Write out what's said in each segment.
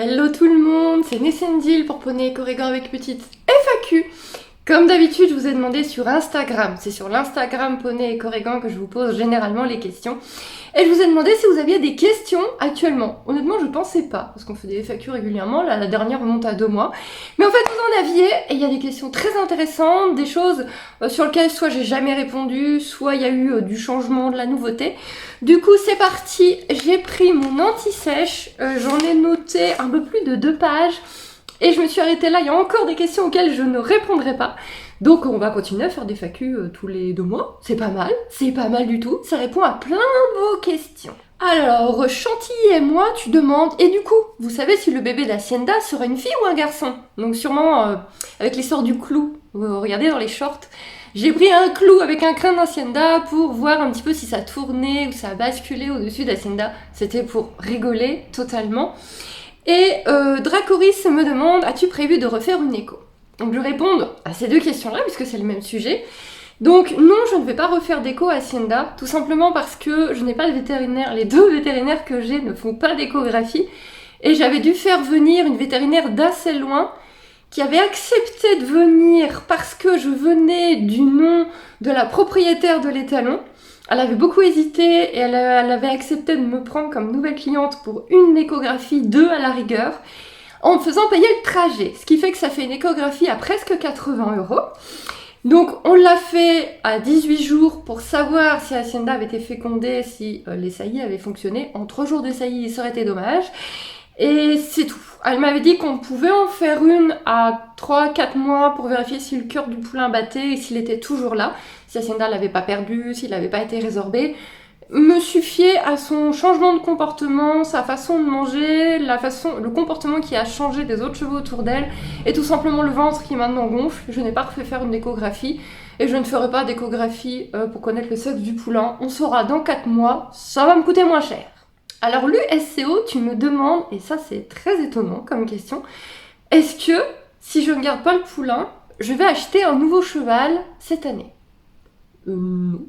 Hello tout le monde, c'est Nessendil pour Poney Corrigan avec petite FAQ. Comme d'habitude, je vous ai demandé sur Instagram, c'est sur l'Instagram Poney et Corrigan que je vous pose généralement les questions. Et je vous ai demandé si vous aviez des questions actuellement. Honnêtement, je pensais pas, parce qu'on fait des FAQ régulièrement, là la dernière remonte à 2 mois. Mais en fait, vous en aviez, et il y a des questions très intéressantes, des choses sur lesquelles soit j'ai jamais répondu, soit il y a eu du changement, de la nouveauté. Du coup, c'est parti, j'ai pris mon anti-sèche, j'en ai noté un peu plus de 2 pages. Et je me suis arrêtée là, il y a encore des questions auxquelles je ne répondrai pas. Donc on va continuer à faire des FAQ tous les 2 mois. C'est pas mal du tout. Ça répond à plein de vos questions. Alors, Chantilly et moi, tu demandes, et du coup, vous savez si le bébé d'Hacienda sera une fille ou un garçon? Donc sûrement, avec l'histoire du clou, vous regardez dans les shorts, j'ai pris un clou avec un crâne d'Hacienda pour voir un petit peu si ça tournait ou ça basculait au-dessus d'Hacienda. C'était pour rigoler totalement. Et Dracoris me demande, as-tu prévu de refaire une écho? Donc je réponds à ces 2 questions-là, puisque c'est le même sujet. Donc non, je ne vais pas refaire d'écho à Hacienda, tout simplement parce que je n'ai pas le vétérinaire, les 2 vétérinaires que j'ai ne font pas d'échographie, et j'avais dû faire venir une vétérinaire d'assez loin, qui avait accepté de venir parce que je venais du nom de la propriétaire de l'étalon. Elle avait beaucoup hésité et elle avait accepté de me prendre comme nouvelle cliente pour une échographie, 2 à la rigueur, en me faisant payer le trajet. Ce qui fait que ça fait une échographie à presque 80 €. Donc on l'a fait à 18 jours pour savoir si Hacienda avait été fécondée, si les saillies avaient fonctionné. En 3 jours de saillies, ça aurait été dommage. Et c'est tout. Elle m'avait dit qu'on pouvait en faire une à 3-4 mois pour vérifier si le cœur du poulain battait et s'il était toujours là, si Hacienda l'avait pas perdu, s'il n'avait pas été résorbé. Me suffit à son changement de comportement, sa façon de manger, le comportement qui a changé des autres chevaux autour d'elle, et tout simplement le ventre qui maintenant gonfle. Je n'ai pas refait faire une échographie, et je ne ferai pas d'échographie pour connaître le sexe du poulain. On saura dans 4 mois, ça va me coûter moins cher. Alors l'USCO, tu me demandes, et ça c'est très étonnant comme question, est-ce que si je ne garde pas le poulain, je vais acheter un nouveau cheval cette année? Non.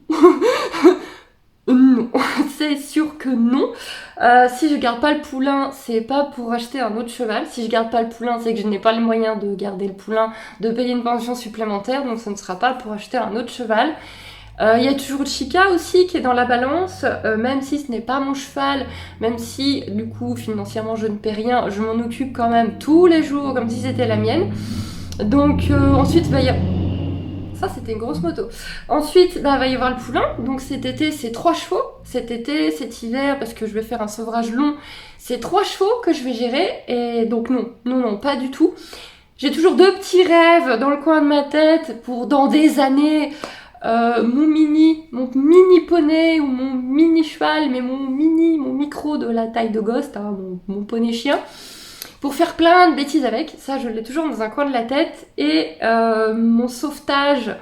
Non, c'est sûr que non. Si je garde pas le poulain, c'est pas pour acheter un autre cheval. Si je garde pas le poulain, c'est que je n'ai pas les moyens de garder le poulain, de payer une pension supplémentaire, donc ce ne sera pas pour acheter un autre cheval. Il y a toujours Chica aussi qui est dans la balance, même si ce n'est pas mon cheval, même si du coup financièrement je ne paie rien, je m'en occupe quand même tous les jours comme si c'était la mienne. Donc ensuite va y avoir... Ça c'était une grosse moto. Ensuite va y avoir le poulain, donc cet été c'est 3 chevaux, cet été, cet hiver, parce que je vais faire un sevrage long, c'est 3 chevaux que je vais gérer, et donc non, pas du tout. J'ai toujours 2 petits rêves dans le coin de ma tête pour dans des années... mon mini poney ou mon mini cheval, mais mon micro de la taille de Ghost, hein, mon poney chien, pour faire plein de bêtises avec. Ça, je l'ai toujours dans un coin de la tête. Et mon sauvetage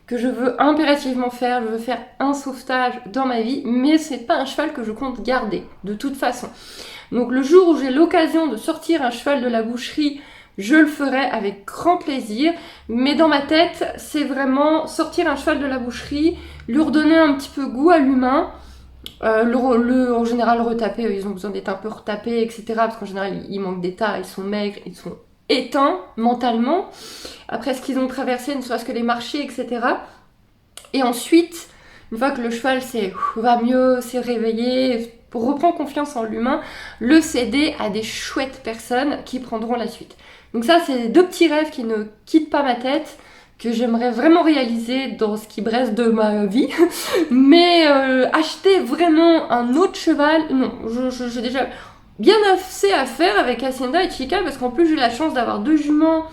que je veux impérativement faire, je veux faire un sauvetage dans ma vie, mais c'est pas un cheval que je compte garder, de toute façon. Donc le jour où j'ai l'occasion de sortir un cheval de la boucherie, je le ferai avec grand plaisir, mais dans ma tête, c'est vraiment sortir un cheval de la boucherie, lui redonner un petit peu goût à l'humain, en général retaper, ils ont besoin d'être un peu retapés, etc. Parce qu'en général, ils manquent d'état, ils sont maigres, ils sont éteints mentalement, après ce qu'ils ont traversé, ne serait-ce que les marchés, etc. Et ensuite, une fois que le cheval va mieux, s'est réveillé, reprend confiance en l'humain, le céder à des chouettes personnes qui prendront la suite. Donc ça, c'est les 2 petits rêves qui ne quittent pas ma tête, que j'aimerais vraiment réaliser dans ce qui me reste de ma vie. Mais acheter vraiment un autre cheval, non. J'ai déjà bien assez à faire avec Hacienda et Chica, parce qu'en plus j'ai la chance d'avoir 2 juments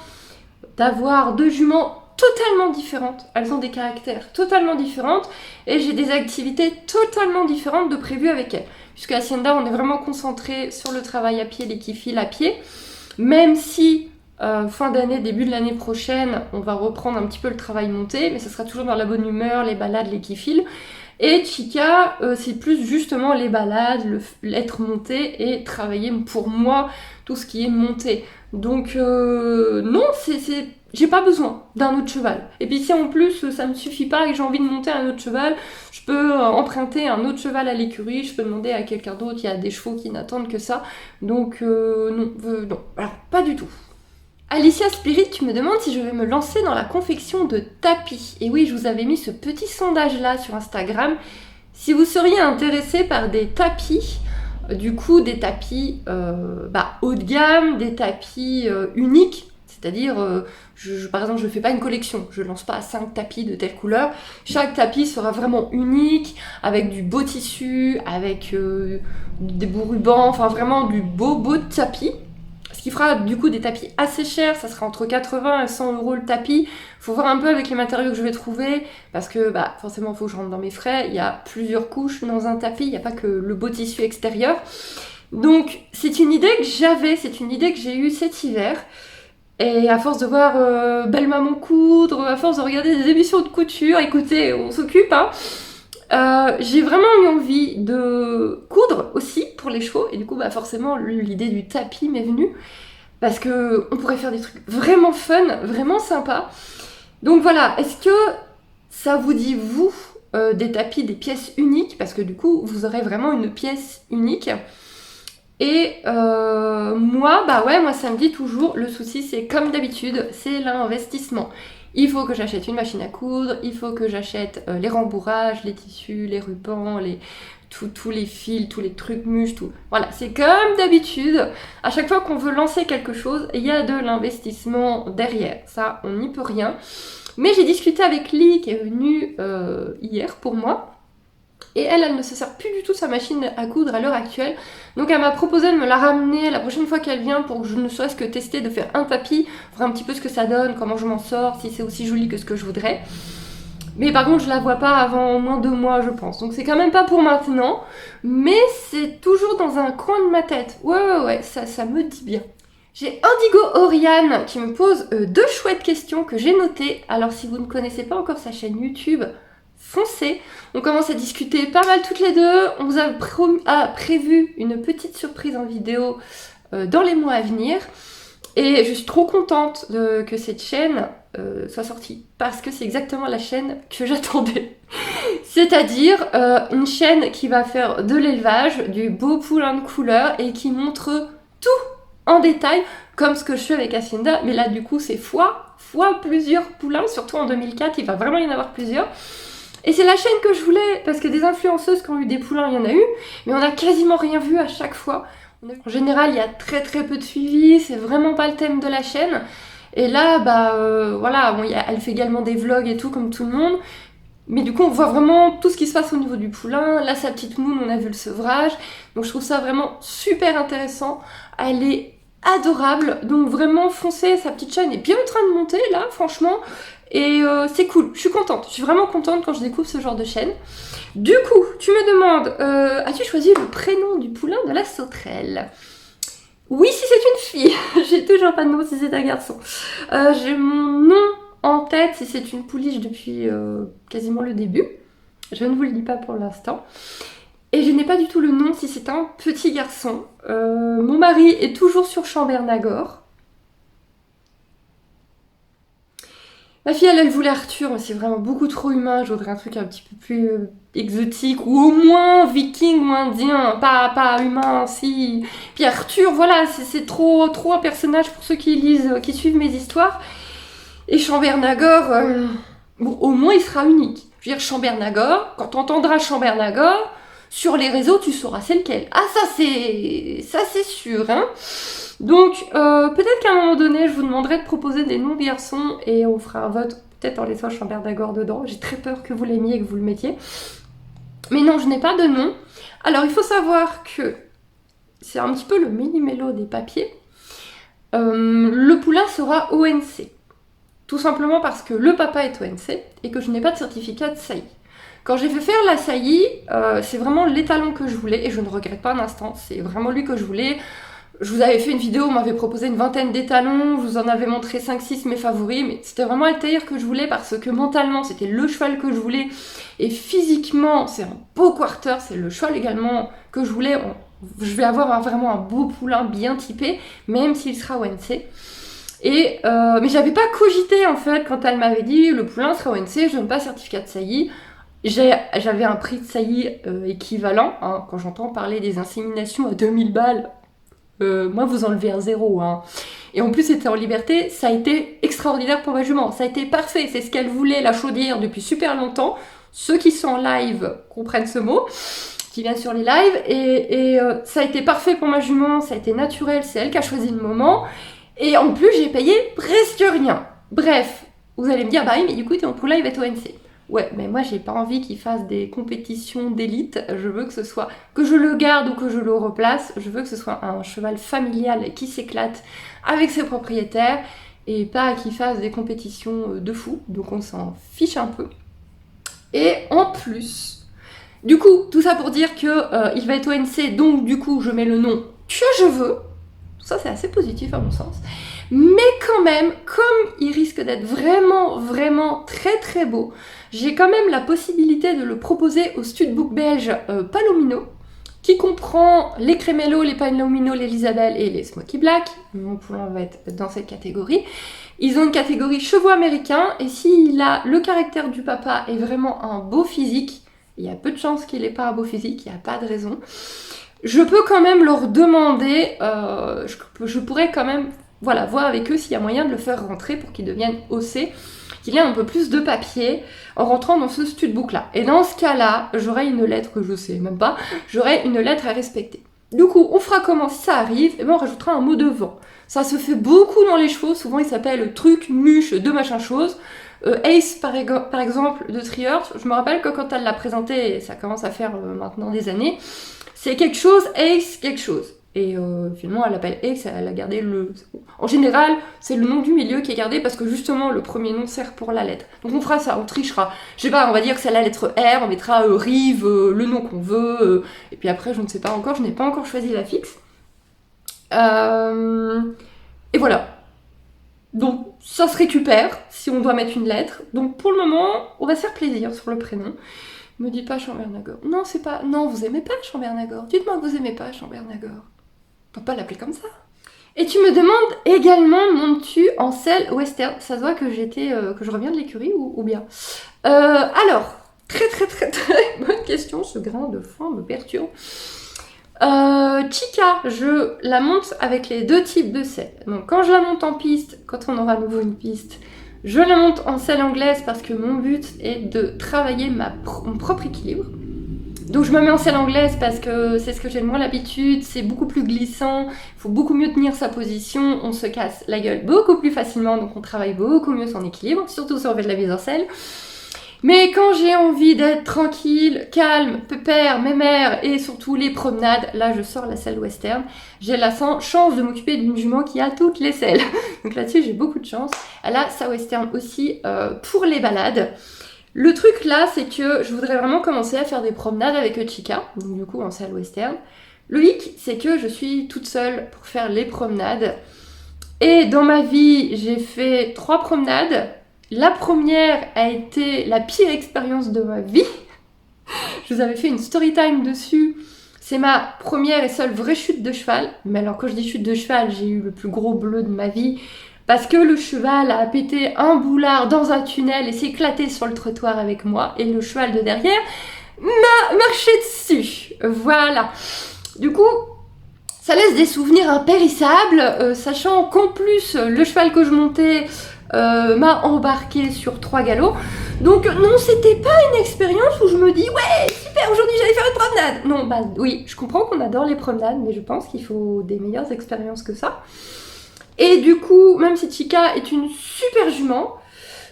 totalement différentes. Elles ont des caractères totalement différents, et j'ai des activités totalement différentes de prévues avec elles. Puisque Hacienda, on est vraiment concentré sur le travail à pied, l'équifile à pied, même si fin d'année, début de l'année prochaine, on va reprendre un petit peu le travail monté, mais ça sera toujours dans la bonne humeur, les balades, l'équifile. Et Chica, c'est plus justement les balades, l'être monté et travailler pour moi tout ce qui est monté. Donc non, j'ai pas besoin d'un autre cheval. Et puis si en plus ça me suffit pas et que j'ai envie de monter un autre cheval, je peux emprunter un autre cheval à l'écurie, je peux demander à quelqu'un d'autre, il y a des chevaux qui n'attendent que ça. Donc non, alors pas du tout. Alicia Spirit, tu me demandes si je vais me lancer dans la confection de tapis. Et oui, je vous avais mis ce petit sondage là sur Instagram. Si vous seriez intéressé par des tapis, du coup des tapis haut de gamme, des tapis uniques, c'est-à-dire, par exemple, je ne fais pas une collection, je ne lance pas 5 tapis de telle couleur. Chaque tapis sera vraiment unique, avec du beau tissu, avec des beaux rubans, enfin vraiment du beau tapis. Ce qui fera du coup des tapis assez chers, ça sera entre 80 et 100 € le tapis. Faut voir un peu avec les matériaux que je vais trouver, parce que forcément il faut que je rentre dans mes frais. Il y a plusieurs couches dans un tapis, il n'y a pas que le beau tissu extérieur. Donc c'est une idée que j'avais, c'est une idée que j'ai eue cet hiver. Et à force de voir Belle Maman coudre, à force de regarder des émissions de couture, écoutez, on s'occupe, hein. J'ai vraiment eu envie de coudre aussi pour les chevaux, et du coup forcément l'idée du tapis m'est venue, parce que on pourrait faire des trucs vraiment fun, vraiment sympas. Donc voilà, est-ce que ça vous dit vous des tapis, des pièces uniques, parce que du coup vous aurez vraiment une pièce unique. Et moi ça me dit toujours, le souci c'est comme d'habitude, c'est l'investissement. Il faut que j'achète une machine à coudre, il faut que j'achète les rembourrages, les tissus, les rubans, tous les fils, tous les trucs mûches, tout. Voilà, c'est comme d'habitude. À chaque fois qu'on veut lancer quelque chose, il y a de l'investissement derrière. Ça, on n'y peut rien. Mais j'ai discuté avec Lee qui est venue hier pour moi. Et elle ne se sert plus du tout sa machine à coudre à l'heure actuelle. Donc elle m'a proposé de me la ramener la prochaine fois qu'elle vient pour que je ne serait-ce que tester de faire un tapis, voir un petit peu ce que ça donne, comment je m'en sors, si c'est aussi joli que ce que je voudrais. Mais par contre je la vois pas avant au moins 2 mois je pense. Donc c'est quand même pas pour maintenant. Mais c'est toujours dans un coin de ma tête. Ouais, ça me dit bien. J'ai Indigo Oriane qui me pose 2 chouettes questions que j'ai notées. Alors si vous ne connaissez pas encore sa chaîne YouTube, foncez. On commence à discuter pas mal toutes les deux. On vous a prévu une petite surprise en vidéo dans les mois à venir. Et je suis trop contente que cette chaîne soit sortie. Parce que c'est exactement la chaîne que j'attendais. C'est-à-dire une chaîne qui va faire de l'élevage, du beau poulain de couleur et qui montre tout en détail, comme ce que je fais avec Hacienda. Mais là, du coup, c'est fois plusieurs poulains. Surtout en 2004, il va vraiment y en avoir plusieurs. Et c'est la chaîne que je voulais, parce que des influenceuses qui ont eu des poulains, il y en a eu, mais on n'a quasiment rien vu à chaque fois. En général, il y a très peu de suivi, c'est vraiment pas le thème de la chaîne. Et là, elle fait également des vlogs et tout, comme tout le monde. Mais du coup, on voit vraiment tout ce qui se passe au niveau du poulain. Là, sa petite moune, on a vu le sevrage. Donc je trouve ça vraiment super intéressant. Elle est adorable, donc vraiment foncez, sa petite chaîne est bien en train de monter là, franchement. Et c'est cool, je suis contente, je suis vraiment contente quand je découvre ce genre de chaîne. Du coup, tu me demandes, as-tu choisi le prénom du poulain de la sauterelle? Oui, si c'est une fille, j'ai toujours pas de nom si c'est un garçon. J'ai mon nom en tête si c'est une pouliche depuis quasiment le début. Je ne vous le dis pas pour l'instant. Et je n'ai pas du tout le nom si c'est un petit garçon. Mon mari est toujours sur Chambernagor. Ma fille, elle voulait Arthur, mais c'est vraiment beaucoup trop humain. Je voudrais un truc un petit peu plus exotique, ou au moins viking ou indien, pas humain, si. Puis Arthur, voilà, c'est trop un personnage pour ceux qui lisent, qui suivent mes histoires. Et Chambernagor, au moins il sera unique. Je veux dire, Chambernagor, quand tu entendras Chambernagor, sur les réseaux, tu sauras c'est lequel. Ah, ça c'est sûr, hein. Donc, peut-être qu'à un moment donné, je vous demanderai de proposer des noms de garçons et on fera un vote, peut-être en laissant Chambernagor dedans. J'ai très peur que vous l'aimiez et que vous le mettiez. Mais non, je n'ai pas de nom. Alors, il faut savoir que c'est un petit peu le mini-mélo des papiers. Le poulain sera ONC. Tout simplement parce que le papa est ONC et que je n'ai pas de certificat de saillie. Quand j'ai fait faire la saillie, c'est vraiment l'étalon que je voulais et je ne regrette pas un instant. C'est vraiment lui que je voulais. Je vous avais fait une vidéo, on m'avait proposé une 20aine d'étalons, je vous en avais montré 5-6 mes favoris, mais c'était vraiment Altaïr que je voulais parce que mentalement c'était le cheval que je voulais et physiquement c'est un beau quarter, c'est le cheval également que je voulais. Je vais avoir vraiment un beau poulain bien typé, même s'il sera ONC. Mais j'avais pas cogité en fait quand elle m'avait dit le poulain sera ONC, je donne pas certificat de saillie. J'avais un prix de saillie équivalent, hein, quand j'entends parler des inséminations à 2000 balles, moi vous enlevez un zéro. Hein. Et en plus c'était en liberté, ça a été extraordinaire pour ma jument, ça a été parfait, c'est ce qu'elle voulait, la chaudière, depuis super longtemps. Ceux qui sont en live comprennent ce mot, qui viennent sur les lives, et ça a été parfait pour ma jument, ça a été naturel, c'est elle qui a choisi le moment, et en plus j'ai payé presque rien. Bref, vous allez me dire, bah oui, mais du coup ton poulain il va être ONC. Ouais, mais moi j'ai pas envie qu'il fasse des compétitions d'élite, je veux que ce soit, que je le garde ou que je le replace, je veux que ce soit un cheval familial qui s'éclate avec ses propriétaires, et pas qu'il fasse des compétitions de fou, donc on s'en fiche un peu. Et en plus, du coup, tout ça pour dire que il va être ONC, donc du coup, je mets le nom que je veux. Ça, c'est assez positif à mon sens. Mais quand même, comme il risque d'être vraiment, vraiment très très beau, j'ai quand même la possibilité de le proposer au studbook belge Palomino, qui comprend les Crémello, les Palomino, les Isabelle et les Smoky Black. Mon poulain va être dans cette catégorie. Ils ont une catégorie chevaux américains, et s'il a le caractère du papa et vraiment un beau physique, il y a peu de chances qu'il n'ait pas un beau physique, il n'y a pas de raison, je peux quand même leur demander, je pourrais quand même voir avec eux s'il y a moyen de le faire rentrer pour qu'il devienne OC, qu'il ait un peu plus de papier en rentrant dans ce studbook-là. Et dans ce cas-là, j'aurai une lettre que je sais même pas, j'aurai une lettre à respecter. Du coup, on fera comment si ça arrive, et bien on rajoutera un mot devant. Ça se fait beaucoup dans les chevaux, souvent il s'appelle truc, muche, de machin chose. Ace par exemple de Triers, je me rappelle que quand elle l'a présenté, et ça commence à faire maintenant des années, c'est quelque chose, Ace, quelque chose. Et finalement elle l'appelle Ace, elle a gardé le... En général, c'est le nom du milieu qui est gardé parce que justement le premier nom sert pour la lettre. Donc on fera ça, on trichera. Je sais pas, on va dire que c'est la lettre R, on mettra Rive, le nom qu'on veut, et puis après je ne sais pas encore, je n'ai pas encore choisi la fixe. Et voilà. Donc ça se récupère si on doit mettre une lettre. Donc pour le moment, on va se faire plaisir sur le prénom. Me dis pas Chambernagor. Non, c'est pas. Non, vous aimez pas Chambernagor. Dites-moi que vous aimez pas Chambernagor. On peut pas l'appeler comme ça. Et tu me demandes également, montes-tu en selle western? Ça se voit que que je reviens de l'écurie ou bien. Alors, très bonne question. Ce grain de foin me perturbe. Chica, je la monte avec les deux types de selle. Donc quand je la monte en piste, quand on aura à nouveau une piste, je la monte en selle anglaise parce que mon but est de travailler mon propre équilibre. Donc je me mets en selle anglaise parce que c'est ce que j'ai le moins l'habitude, c'est beaucoup plus glissant, il faut beaucoup mieux tenir sa position, on se casse la gueule beaucoup plus facilement, donc on travaille beaucoup mieux son équilibre, surtout si on fait de la mise en selle. Mais quand j'ai envie d'être tranquille, calme, pépère, mémère et surtout les promenades, là je sors la selle western. J'ai la chance de m'occuper d'une jument qui a toutes les selles. Donc là-dessus j'ai beaucoup de chance. Elle a sa western aussi pour les balades. Le truc là c'est que je voudrais vraiment commencer à faire des promenades avec Chica, donc du coup en selle western. Le hic c'est que je suis toute seule pour faire les promenades. Et dans ma vie j'ai fait 3 promenades. La première a été la pire expérience de ma vie. Je vous avais fait une story time dessus. C'est ma première et seule vraie chute de cheval. Mais alors quand je dis chute de cheval, j'ai eu le plus gros bleu de ma vie. Parce que le cheval a pété un boulard dans un tunnel et s'est éclaté sur le trottoir avec moi. Et le cheval de derrière m'a marché dessus. Voilà. Du coup, ça laisse des souvenirs impérissables. Sachant qu'en plus, le cheval que je montais... m'a embarqué sur 3 galops. Donc non, c'était pas une expérience où je me dis ouais, super, aujourd'hui j'allais faire une promenade. Non, bah oui, je comprends qu'on adore les promenades, mais je pense qu'il faut des meilleures expériences que ça. Et du coup, même si Chica est une super jument,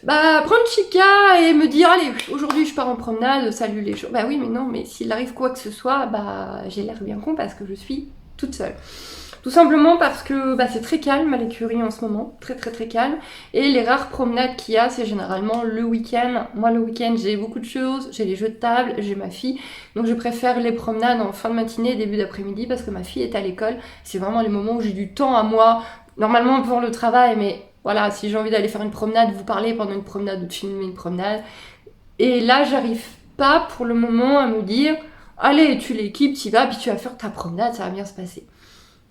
bah prendre Chica et me dire allez, aujourd'hui je pars en promenade, salut les gens. Bah oui, mais non, mais s'il arrive quoi que ce soit, bah j'ai l'air bien con parce que je suis toute seule. Tout simplement parce que bah, c'est très calme à l'écurie en ce moment, très calme. Et les rares promenades qu'il y a, c'est généralement le week-end. Moi, le week-end, j'ai beaucoup de choses, j'ai les jeux de table, j'ai ma fille. Donc je préfère les promenades en fin de matinée, début d'après-midi, parce que ma fille est à l'école. C'est vraiment les moments où j'ai du temps à moi, normalement pour le travail, mais voilà, si j'ai envie d'aller faire une promenade, vous parler pendant une promenade ou de filmer une promenade. Et là, j'arrive pas pour le moment à me dire, allez, tu l'équipes, t'y vas, puis tu vas faire ta promenade, ça va bien se passer.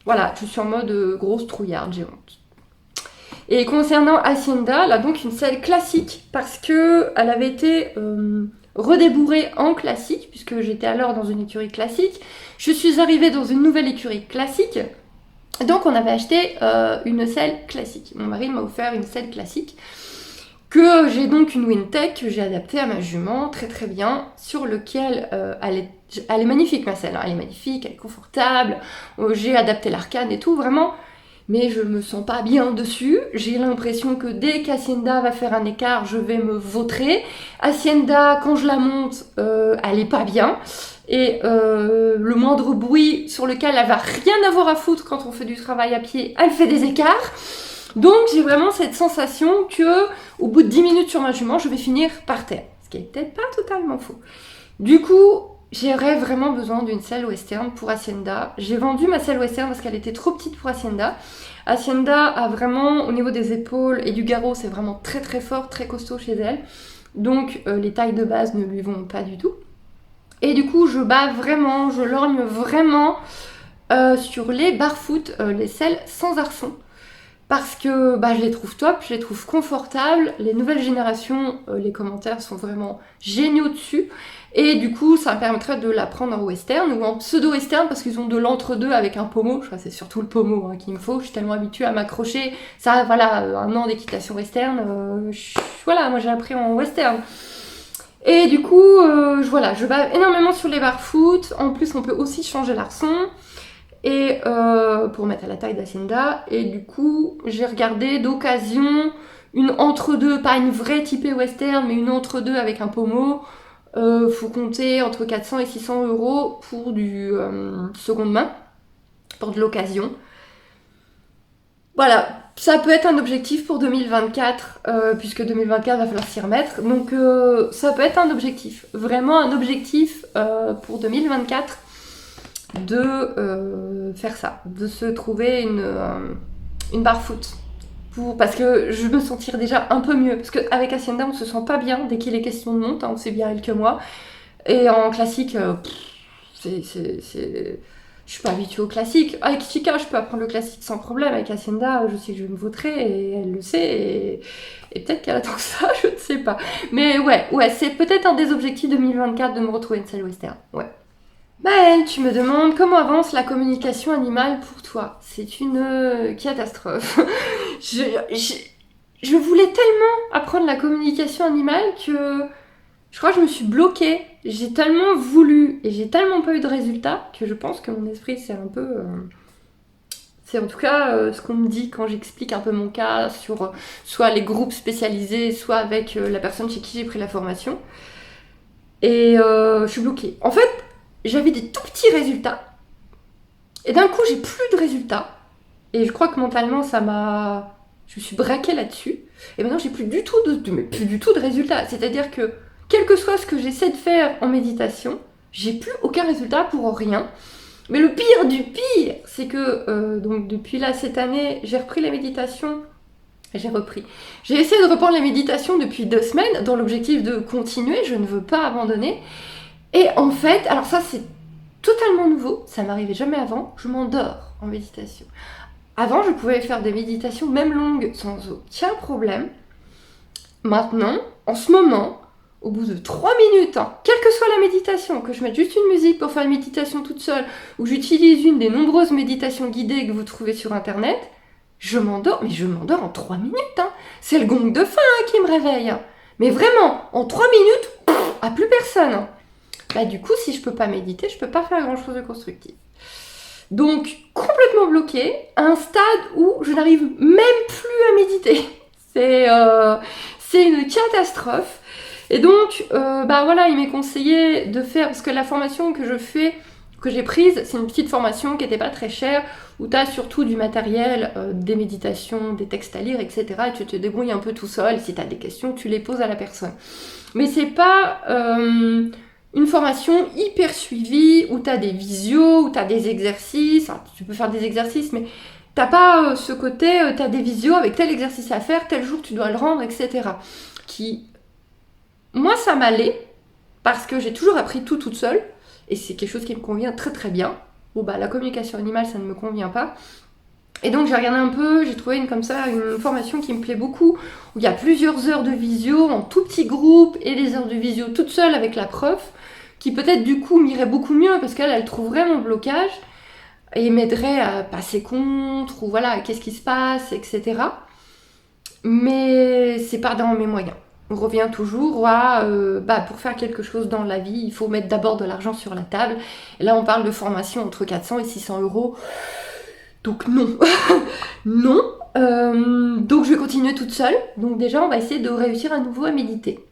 Voilà, je suis en mode grosse trouillarde, j'ai honte. Et concernant Hacienda, elle a donc une selle classique parce que elle avait été redébourrée en classique, puisque j'étais alors dans une écurie classique. Je suis arrivée dans une nouvelle écurie classique, donc on avait acheté une selle classique. Mon mari m'a offert une selle classique, que j'ai donc une Wintec que j'ai adaptée à ma jument, très très bien, sur lequel elle est magnifique ma selle, hein, elle est magnifique, elle est confortable, j'ai adapté l'arcane et tout, vraiment. Mais je me sens pas bien dessus. J'ai l'impression que dès qu'Hacienda va faire un écart, je vais me vautrer. Hacienda, quand je la monte, elle est pas bien. Et le moindre bruit sur lequel elle va rien avoir à foutre quand on fait du travail à pied, elle fait des écarts. Donc j'ai vraiment cette sensation que au bout de 10 minutes sur ma jument, je vais finir par terre. Ce qui est peut-être pas totalement faux. Du coup, j'aurais vraiment besoin d'une selle western pour Hacienda. J'ai vendu ma selle western parce qu'elle était trop petite pour Hacienda. Hacienda a vraiment, au niveau des épaules et du garrot, c'est vraiment très très fort, très costaud chez elle. Donc les tailles de base ne lui vont pas du tout. Et du coup, je bats vraiment, je lorgne vraiment sur les barfoot, les selles sans arçon. Parce que je les trouve top, je les trouve confortables. Les nouvelles générations, les commentaires sont vraiment géniaux dessus. Et du coup, ça me permettrait de la prendre en western ou en pseudo-western parce qu'ils ont de l'entre-deux avec un pommeau. Je crois que c'est surtout le pommeau qu'il me faut. Je suis tellement habituée à m'accrocher. Ça, voilà, un an d'équitation western. Voilà, moi j'ai appris en western. Et du coup, je bats énormément sur les barfoot. En plus, on peut aussi changer l'arçon. Et pour mettre à la taille d'Hacienda. Et du coup, j'ai regardé d'occasion une entre-deux, pas une vraie typée western, mais une entre-deux avec un pommeau. Faut compter entre 400 et 600 € pour du seconde main, pour de l'occasion. Voilà, ça peut être un objectif pour 2024, puisque 2024 va falloir s'y remettre. Donc ça peut être un objectif, vraiment un objectif pour 2024 de faire ça, de se trouver une barfoot. Parce que je me sentir déjà un peu mieux. Parce qu'avec Hacienda, on se sent pas bien dès qu'il est question de monte, on sait bien elle que moi. Et en classique, je suis pas habituée au classique. Avec Chica, je peux apprendre le classique sans problème. Avec Hacienda, je sais que je vais me vautrer et elle le sait. Et peut-être qu'elle attend ça, je ne sais pas. Mais ouais, c'est peut-être un des objectifs 2024 de me retrouver une selle western. Ouais. Maëlle, tu me demandes comment avance la communication animale pour toi. C'est une catastrophe. Je voulais tellement apprendre la communication animale que je crois que je me suis bloquée. J'ai tellement voulu et j'ai tellement pas eu de résultats que je pense que mon esprit c'est un peu... c'est en tout cas ce qu'on me dit quand j'explique un peu mon cas sur soit les groupes spécialisés, soit avec la personne chez qui j'ai pris la formation. Et je suis bloquée. En fait, j'avais des tout petits résultats. Et d'un coup, j'ai plus de résultats. Et je crois que mentalement, je me suis braquée là-dessus. Et maintenant, j'ai plus du tout de résultats. C'est-à-dire que, quel que soit ce que j'essaie de faire en méditation, j'ai plus aucun résultat pour rien. Mais le pire du pire, c'est que, donc depuis là, cette année, j'ai repris les méditations. J'ai essayé de reprendre les méditations depuis 2 semaines, dans l'objectif de continuer, je ne veux pas abandonner. Et en fait, alors ça c'est totalement nouveau, ça m'arrivait jamais avant, je m'endors en méditation. Avant, je pouvais faire des méditations même longues sans aucun problème. Maintenant, en ce moment, au bout de 3 minutes, quelle que soit la méditation, que je mette juste une musique pour faire une méditation toute seule, ou j'utilise une des nombreuses méditations guidées que vous trouvez sur internet, je m'endors en 3 minutes. C'est le gong de fin qui me réveille. Mais vraiment, en 3 minutes, à plus personne. Du coup, si je peux pas méditer, je peux pas faire grand chose de constructif. Donc, complètement bloquée, à un stade où je n'arrive même plus à méditer. C'est une catastrophe. Et donc, voilà, il m'est conseillé de faire, parce que la formation que j'ai prise, c'est une petite formation qui n'était pas très chère, où tu as surtout du matériel, des méditations, des textes à lire, etc. Et tu te débrouilles un peu tout seul. Si tu as des questions, tu les poses à la personne. Mais c'est pas une formation hyper suivie, où tu as des visios, où tu as des exercices. Alors, tu peux faire des exercices, mais t'as pas ce côté, tu as des visios avec tel exercice à faire, tel jour tu dois le rendre, etc. Moi, ça m'allait, parce que j'ai toujours appris tout toute seule. Et c'est quelque chose qui me convient très très bien. La communication animale, ça ne me convient pas. Et donc j'ai regardé un peu, j'ai trouvé une formation qui me plaît beaucoup, où il y a plusieurs heures de visio en tout petit groupe et des heures de visio toute seule avec la prof, qui peut-être du coup m'irait beaucoup mieux parce qu'elle trouverait mon blocage et m'aiderait à passer contre, ou voilà, qu'est-ce qui se passe, etc. Mais c'est pas dans mes moyens. On revient toujours à, pour faire quelque chose dans la vie, il faut mettre d'abord de l'argent sur la table. Et là on parle de formation entre 400 et 600 euros. Donc non, non. Donc je vais continuer toute seule. Donc déjà, on va essayer de réussir à nouveau à méditer.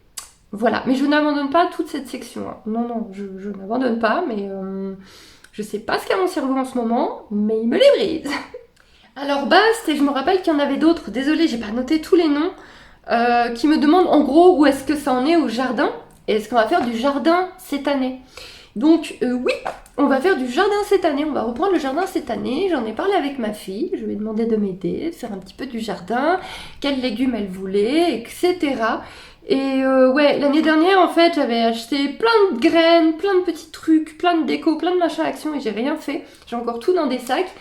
Voilà, mais je n'abandonne pas toute cette section. Hein. Non, je n'abandonne pas, mais je sais pas ce qu'a mon cerveau en ce moment, mais il me les brise. Alors Bast, et je me rappelle qu'il y en avait d'autres, désolée, j'ai pas noté tous les noms, qui me demandent en gros où est-ce que ça en est au jardin, et est-ce qu'on va faire du jardin cette année. Donc oui, on va faire du jardin cette année, on va reprendre le jardin cette année, j'en ai parlé avec ma fille, je lui ai demandé de m'aider, de faire un petit peu du jardin, quels légumes elle voulait, etc. Et ouais, l'année dernière en fait j'avais acheté plein de graines, plein de petits trucs, plein de déco, plein de machins à action et j'ai rien fait, j'ai encore tout dans des sacs.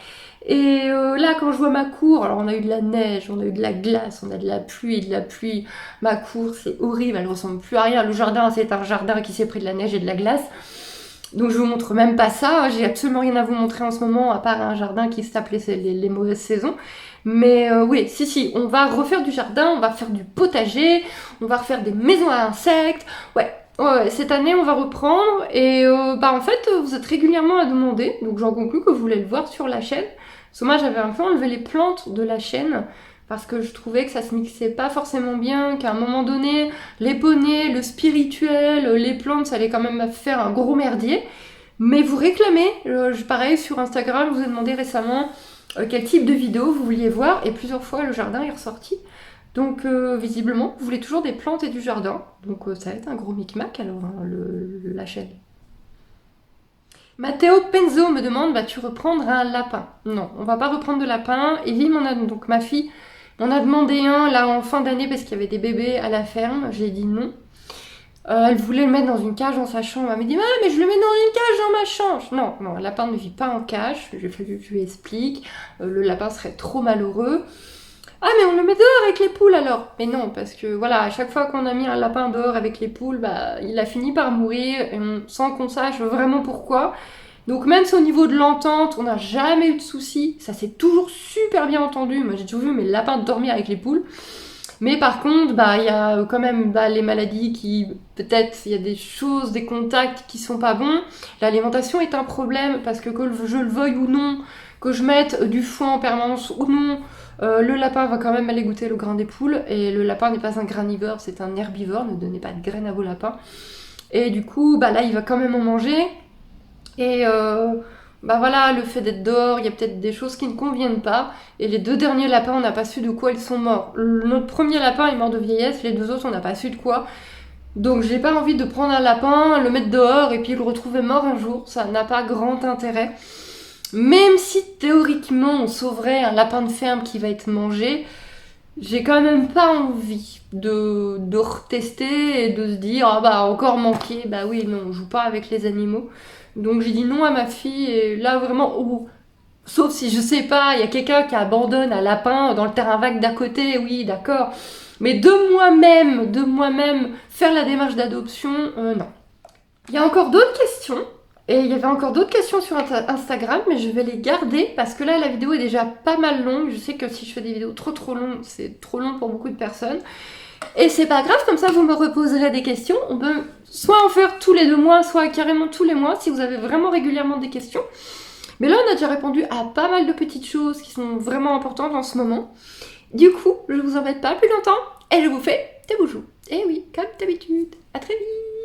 Et là quand je vois ma cour, alors on a eu de la neige, on a eu de la glace, on a de la pluie, ma cour c'est horrible, elle ressemble plus à rien, le jardin c'est un jardin qui s'est pris de la neige et de la glace. Donc je vous montre même pas ça, j'ai absolument rien à vous montrer en ce moment, à part un jardin qui se tape les mauvaises saisons. Mais oui, si, on va refaire du jardin, on va faire du potager, on va refaire des maisons à insectes. Ouais, cette année on va reprendre et en fait vous êtes régulièrement à demander, donc j'en conclus que vous voulez le voir sur la chaîne. Parce que moi j'avais un peu enlevé les plantes de la chaîne parce que je trouvais que ça se mixait pas forcément bien, qu'à un moment donné, les poneys, le spirituel, les plantes, ça allait quand même faire un gros merdier. Mais vous réclamez, pareil sur Instagram, je vous ai demandé récemment quel type de vidéo vous vouliez voir, et plusieurs fois le jardin est ressorti. Donc visiblement, vous voulez toujours des plantes et du jardin. Donc ça va être un gros micmac alors, hein, la chaîne. Matteo Penzo me demande, vas-tu reprendre un lapin? Non, on va pas reprendre de lapin. Evie donc ma fille, m'en a demandé un là en fin d'année parce qu'il y avait des bébés à la ferme. J'ai dit non. Elle voulait le mettre dans une cage dans sa chambre. Elle m'a dit ah, mais je le mets dans une cage dans ma chambre. Non, un lapin ne vit pas en cage. Je lui explique. Le lapin serait trop malheureux. Ah, mais on le met dehors avec les poules alors. Mais non, parce que voilà, à chaque fois qu'on a mis un lapin dehors avec les poules, il a fini par mourir sans qu'on sache vraiment pourquoi. Donc même si au niveau de l'entente, on n'a jamais eu de soucis, ça s'est toujours super bien entendu. Moi j'ai toujours vu mes lapins dormir avec les poules. Mais par contre, il y a quand même les maladies qui, peut-être, il y a des choses, des contacts qui sont pas bons. L'alimentation est un problème parce que je le veuille ou non, que je mette du foin en permanence ou non, le lapin va quand même aller goûter le grain des poules. Et le lapin n'est pas un granivore, c'est un herbivore, ne donnez pas de graines à vos lapins. Et du coup, là, il va quand même en manger. Et voilà, le fait d'être dehors, il y a peut-être des choses qui ne conviennent pas. Et les 2 derniers lapins, on n'a pas su de quoi ils sont morts. Notre premier lapin est mort de vieillesse, les 2 autres, on n'a pas su de quoi. Donc j'ai pas envie de prendre un lapin, le mettre dehors et puis le retrouver mort un jour. Ça n'a pas grand intérêt. Même si théoriquement on sauverait un lapin de ferme qui va être mangé, j'ai quand même pas envie de retester et de se dire encore manqué. Bah oui, non, on joue pas avec les animaux. Donc j'ai dit non à ma fille et là vraiment, sauf si je sais pas, il y a quelqu'un qui abandonne un lapin dans le terrain vague d'à côté, oui d'accord. Mais de moi-même, faire la démarche d'adoption, non. Il y a encore d'autres questions. Et il y avait encore d'autres questions sur Instagram, mais je vais les garder parce que là, la vidéo est déjà pas mal longue. Je sais que si je fais des vidéos trop longues, c'est trop long pour beaucoup de personnes. Et c'est pas grave, comme ça, vous me reposerez des questions. On peut soit en faire tous les 2 mois, soit carrément tous les mois, si vous avez vraiment régulièrement des questions. Mais là, on a déjà répondu à pas mal de petites choses qui sont vraiment importantes en ce moment. Du coup, je vous embête pas plus longtemps et je vous fais des bisous. Et oui, comme d'habitude. À très vite.